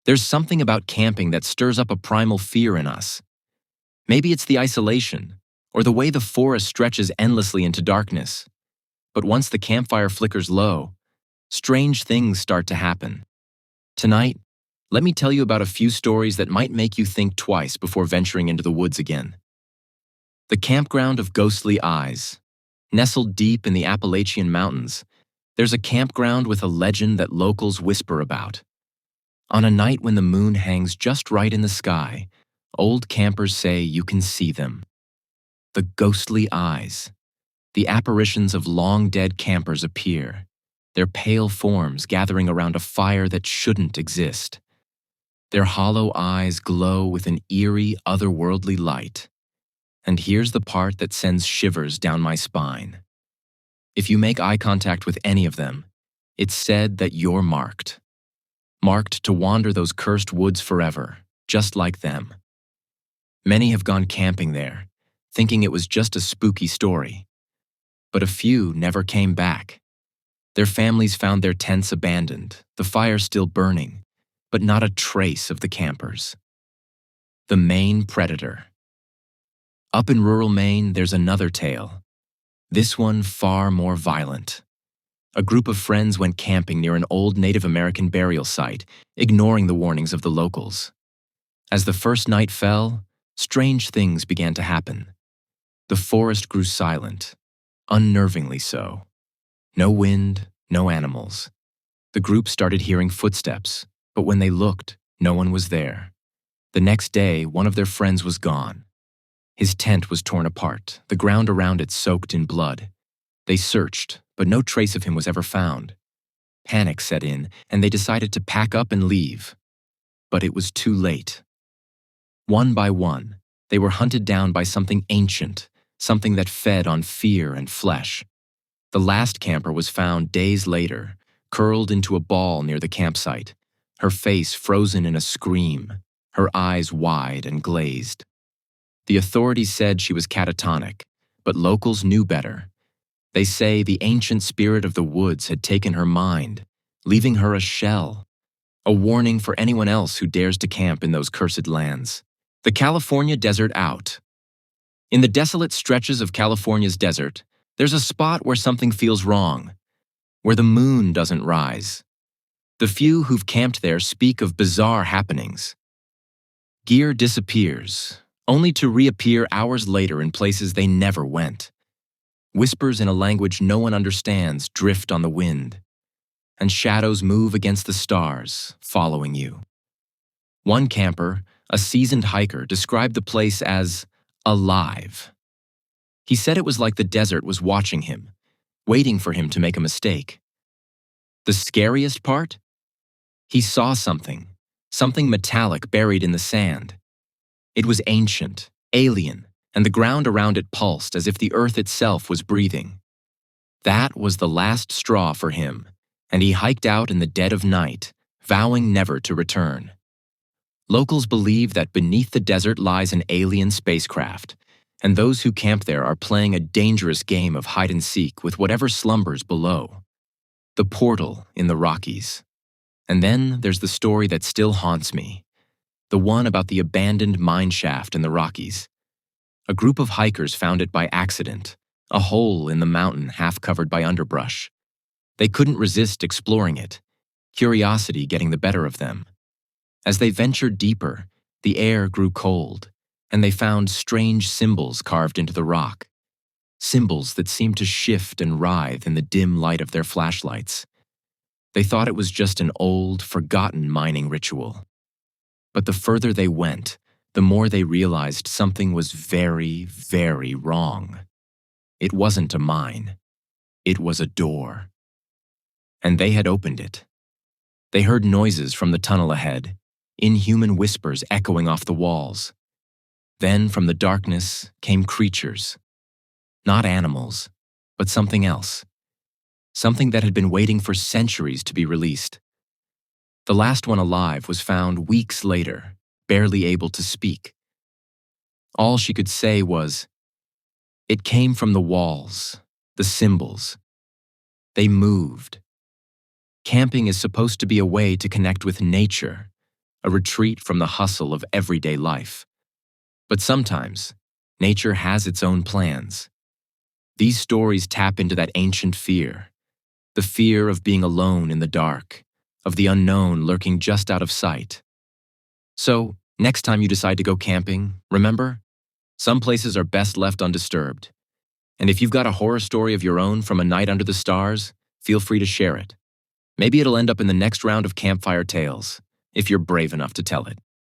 There's something about camping that stirs up a primal fear in us. Maybe it's the isolation, or the way the forest stretches endlessly into darkness. But once the campfire flickers low, strange things start to happen. Tonight, let me tell you about a few stories that might make you think twice before venturing into the woods again. The Campground of Ghostly Eyes. Nestled deep in the Appalachian Mountains, there's a campground with a legend that locals whisper about. On a night when the moon hangs just right in the sky, old campers say you can see them. The ghostly eyes. The apparitions of long-dead campers appear, their pale forms gathering around a fire that shouldn't exist. Their hollow eyes glow with an eerie, otherworldly light. And here's the part that sends shivers down my spine. If you make eye contact with any of them, it's said that you're marked. Marked to wander those cursed woods forever, just like them. Many have gone camping there, thinking it was just a spooky story. But a few never came back. Their families found their tents abandoned, the fire still burning, but not a trace of the campers. The Maine Predator. Up in rural Maine, there's another tale. This one far more violent. A group of friends went camping near an old Native American burial site, ignoring the warnings of the locals. As the first night fell, strange things began to happen. The forest grew silent, unnervingly so. No wind, no animals. The group started hearing footsteps, but when they looked, no one was there. The next day, one of their friends was gone. His tent was torn apart, the ground around it soaked in blood. They searched, but no trace of him was ever found. Panic set in, and they decided to pack up and leave. But it was too late. One by one, they were hunted down by something ancient, something that fed on fear and flesh. The last camper was found days later, curled into a ball near the campsite, her face frozen in a scream, her eyes wide and glazed. The authorities said she was catatonic, but locals knew better. They say the ancient spirit of the woods had taken her mind, leaving her a shell, a warning for anyone else who dares to camp in those cursed lands. The California Desert Out. In the desolate stretches of California's desert, there's a spot where something feels wrong, where the moon doesn't rise. The few who've camped there speak of bizarre happenings. Gear disappears, only to reappear hours later in places they never went. Whispers in a language no one understands drift on the wind, and shadows move against the stars, following you. One camper, a seasoned hiker, described the place as alive. He said it was like the desert was watching him, waiting for him to make a mistake. The scariest part? He saw something metallic buried in the sand. It was ancient, alien, and the ground around it pulsed as if the earth itself was breathing. That was the last straw for him, and he hiked out in the dead of night, vowing never to return. Locals believe that beneath the desert lies an alien spacecraft, and those who camp there are playing a dangerous game of hide-and-seek with whatever slumbers below. The portal in the Rockies. And then there's the story that still haunts me. The one about the abandoned mine shaft in the Rockies. A group of hikers found it by accident, a hole in the mountain half covered by underbrush. They couldn't resist exploring it, curiosity getting the better of them. As they ventured deeper, the air grew cold, and they found strange symbols carved into the rock. Symbols that seemed to shift and writhe in the dim light of their flashlights. They thought it was just an old, forgotten mining ritual. But the further they went, the more they realized something was very, very wrong. It wasn't a mine. It was a door. And they had opened it. They heard noises from the tunnel ahead, inhuman whispers echoing off the walls. Then from the darkness came creatures. Not animals, but something else. Something that had been waiting for centuries to be released. The last one alive was found weeks later, barely able to speak. All she could say was, "It came from the walls, the symbols. They moved." Camping is supposed to be a way to connect with nature, a retreat from the hustle of everyday life. But sometimes, nature has its own plans. These stories tap into that ancient fear, the fear of being alone in the dark, of the unknown lurking just out of sight. So, next time you decide to go camping, remember, some places are best left undisturbed. And if you've got a horror story of your own from a night under the stars, feel free to share it. Maybe it'll end up in the next round of Campfire Tales, if you're brave enough to tell it.